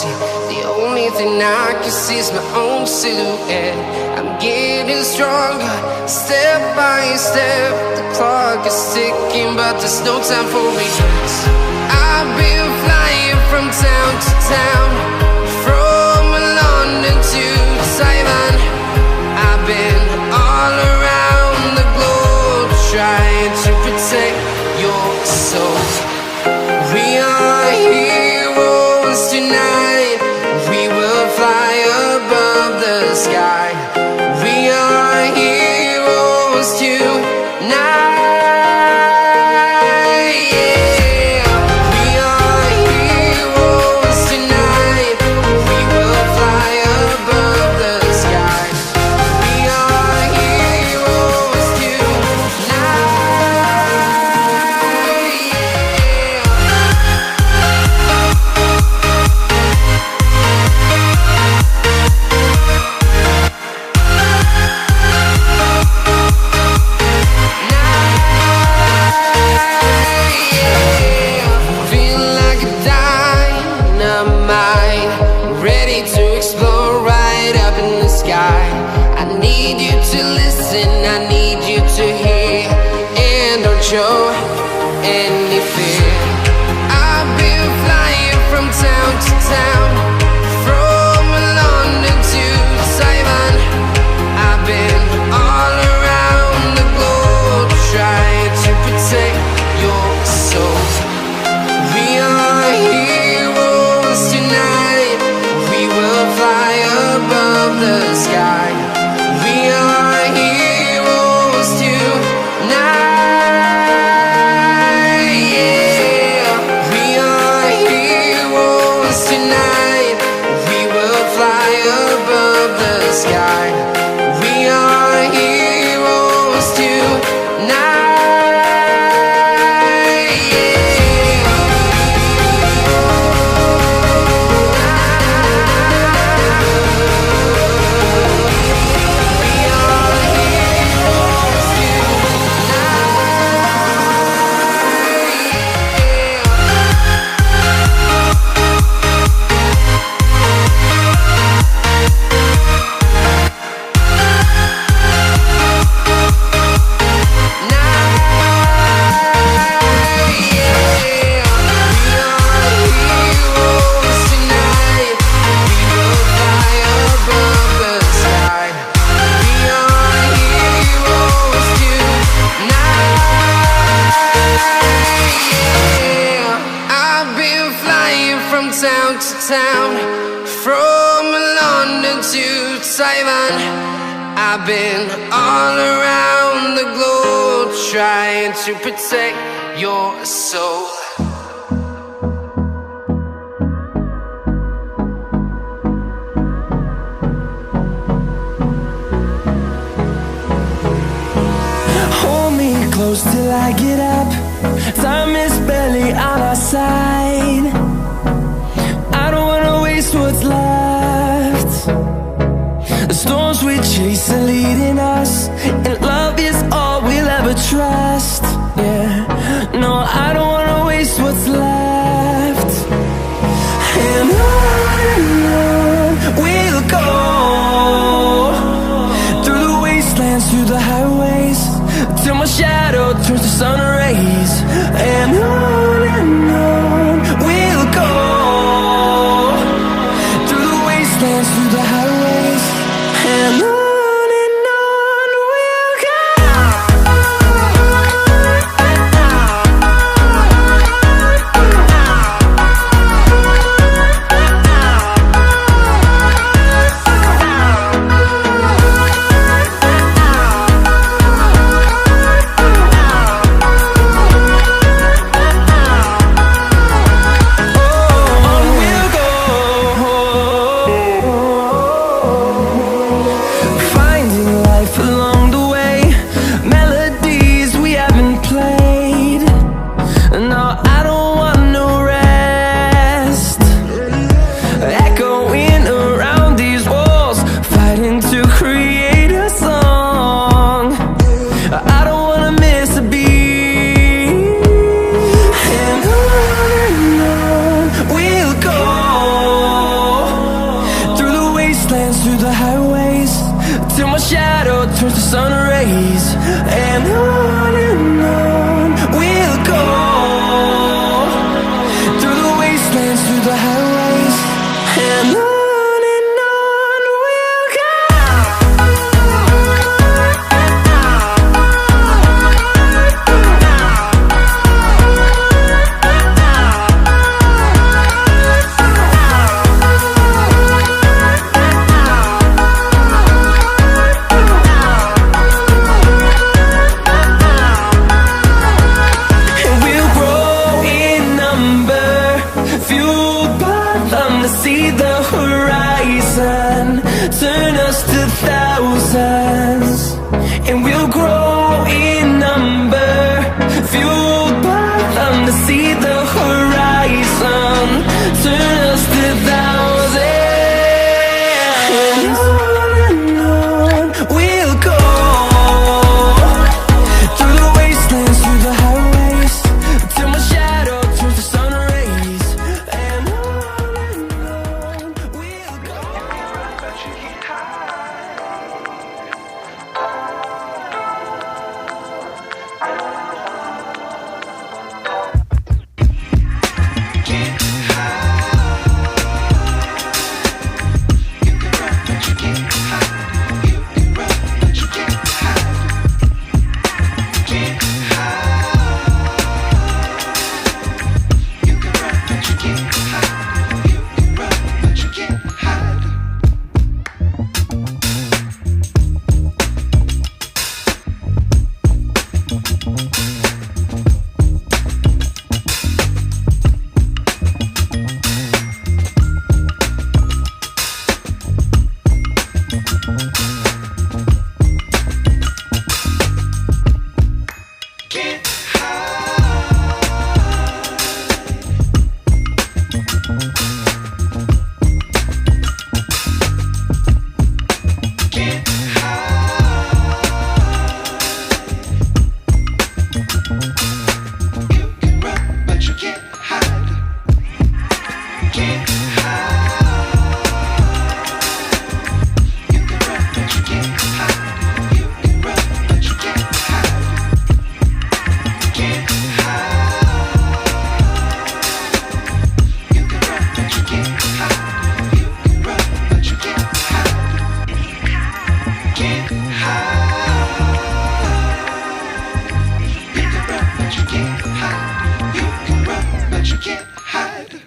see. The only thing I can see is my own silhouette. I'm getting stronger, step by step. The clock is ticking, but there's no time for regrets. I've been flying from town to town, from London to Taiwan. I've been all around the globe, trying to protect your soul. We are heroes tonight. We will fly above the sky. We are heroes tonight. Show any fear. I've been flying from town to town, from London to Taiwan. I've been all around the globe, trying to protect your soul. We are heroes tonight. We will fly above the sky. We are heroes tonight. Sky. We are heroes tonight. Town to town, from London to Taiwan. I've been all around the globe, trying to protect your soul. Hold me close till I get up. Time is barely on our side. What's left? The storms we chase are leading us, and love is all we'll ever trust. Yeah, no, I don't wanna waste what's left. And on we'll go, through the wastelands, through the highways, till my shadow turns to sun rays. And on we'll go, through the highways, and on we'll go. wastelands, through the highways, till my shadow turns to sun rays. And on we'll go, through the wastelands, through the highways, and on we'll go. See the horizon turn us to thousands, and we'll grow in number, fueled by them to see the horizon turn us to thousands. And on we'll go, through the wastelands, through the highways, till my shadow turns to sun rays. And You can run, but you can't hide.